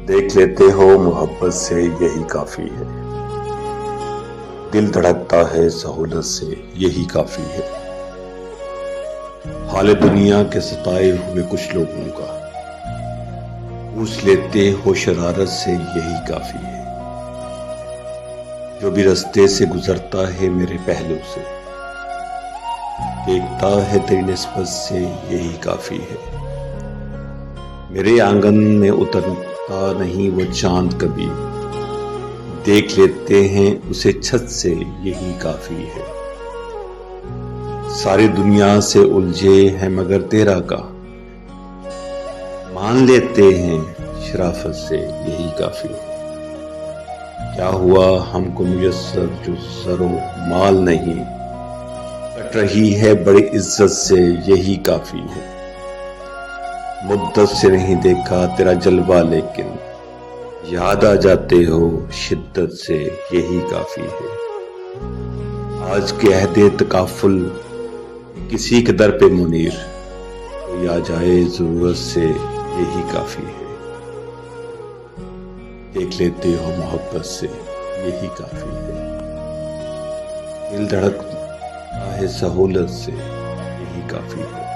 دیکھ لیتے ہو محبت سے یہی کافی ہے، دل دھڑکتا ہے سہولت سے یہی کافی ہے، حال دنیا کے ستائے ہوئے کچھ لوگوں کا پوچھ لیتے ہو شرارت سے یہی کافی ہے، جو بھی رستے سے گزرتا ہے میرے پہلو سے دیکھتا ہے تیری نسبت سے یہی کافی ہے، میرے آنگن میں اترتا نہیں وہ چاند کبھی، دیکھ لیتے ہیں اسے چھت سے یہی کافی ہے، ساری دنیا سے الجھے ہیں مگر تیرا کا مان لیتے ہیں شرافت سے یہی کافی ہے، کیا ہوا ہم کو میسر جو زر و مال نہیں، کٹ رہی ہے بڑی عزت سے یہی کافی ہے، مدت سے نہیں دیکھا تیرا جلوہ لیکن یاد آ جاتے ہو شدت سے یہی کافی ہے، آج کے عہد تکافل کسی کے در پہ منیر کوئی آ جائے ضرورت سے یہی کافی ہے، دیکھ لیتے ہو محبت سے یہی کافی ہے، دل دھڑکتا ہے سہولت سے یہی کافی ہے۔